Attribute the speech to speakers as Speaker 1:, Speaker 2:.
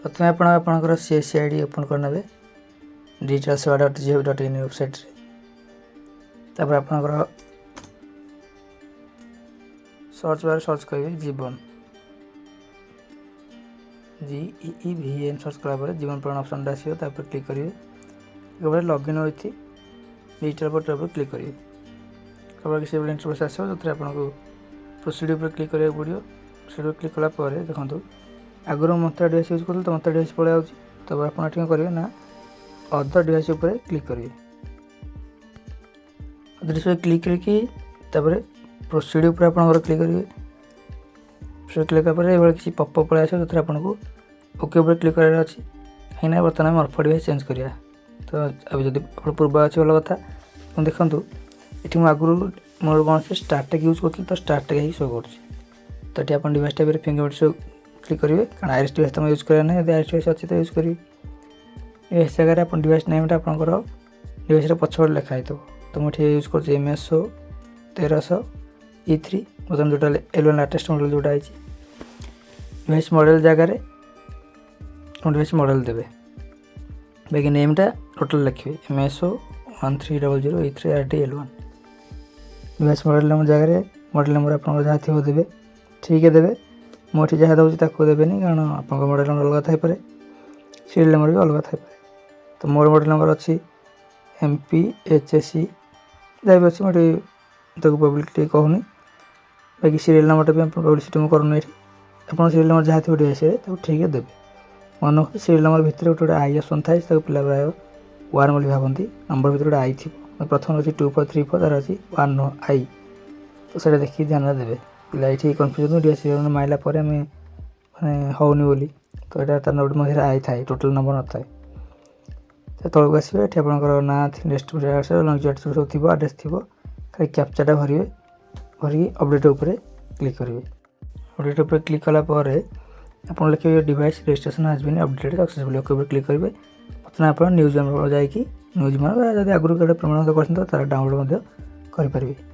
Speaker 1: प्रथम आपंकर CSC ID open करने digitalseva.gov.in वेबसाइट तापर आपंकर सर्च बार सर्च करेंगे जीवन GEEVN सर्च कला जीवन प्रमाण ऑप्शन आसो क्लिक करेंगे लॉगिन विथ डिजिटल पोर्टल पर क्लिक करेंगे किसी इंटरफेस आसो जो आपको प्रोसीड्यूर पर क्लिक करा पड़ो प्रोसीड्यूर क्लिक कलापर देखो आगुरी मंत्रा डिवाइस यूज करूँ तो मंत्रा डिवाइस पलि आऊँच तब आप करेंगे ना अदर डिवाइस उपर क्लिक करेंगे अदर डिवाइस क्लिक करके प्रोसीड्यूर पर आप क्लिक करेंगे प्रोसीड्यूर क्लिक कलापर ये किसी पॉपअप पलि आसो जो आपको ओके उपर क्लिक करार अच्छी कहीं बर्तमान अल्फा डिवाइस चेंज करा तो अब जब आप पूर्व अच्छे भल कथा देखूँ ये मुझे आगुरी मोर कौन से स्टार्टेक यूज करी तो स्टार्टेक ही शो कर तो ये आप device type fingerprint show click करेंगे कारण आईरिस डिवाइस तो यूज करा ना आईरिस डिवाइस अच्छी तो यूज करेंगे इस जगह आप डिवाइस नेमटा आपंकर डिवाइस पछपटे लिखाई तो मुझे यूज कर MSO 1300 E3 बर्तमान जोटा L1 लाटेस्ट मॉडल जोटा है डिवाइस मॉडल जगार डिवाइस मॉडल देवे बाकी नेमटा टोटल लिखे MSO 1300 E3 RD L1 device model number जगह मॉडल नंबर आप जहाँ थी देवे ठीक है देवे मुझे जहाँ दूसरी ताको देवेनि कारण आप मॉडल नंबर अलग थाईपे सीरियल नंबर भी अलग थाईपे तो मोर मॉडल नंबर अच्छी MPHSE जहाँ भी अच्छी मुझे पब्लिक कहूनी बाकी सीरियल नंबर भी पब्लिसिटी मुझे करूँ ये आप सीरियल नंबर जहाँ थी डिवाइस ठीक है देवे मन रखते सीरियल नंबर भितर गोटे आई ऑप्शन थाए पिला प्राय 1 बोली भावती नंबर भर गोटे आई थी प्रथम अच्छी 2434 तार अच्छी 1 आई तो सर देखिए ध्यान देवे पिला ये कन्फ्यूजन डिवाइस माइला मैंने होनी बोली तो यहाँ तार नोट मध्य आई थाए टोटल नंबर न थाए तौक आसवे ये आपंकर ना नेक्स्ट सब थी आड्रेस थी खाली कैप्चाटा भरवे भरिकी अपडेट उपर क्लिक करेंगे अपडेट उपर क्लिक कलापर आप लिखे device registration has been updated successfully okay उपर क्लिक करेंगे बर्तमान आप न्यूज जाकि न्यूज मान जब आगुरी प्रमाण कर डाउनलोड करेंगे।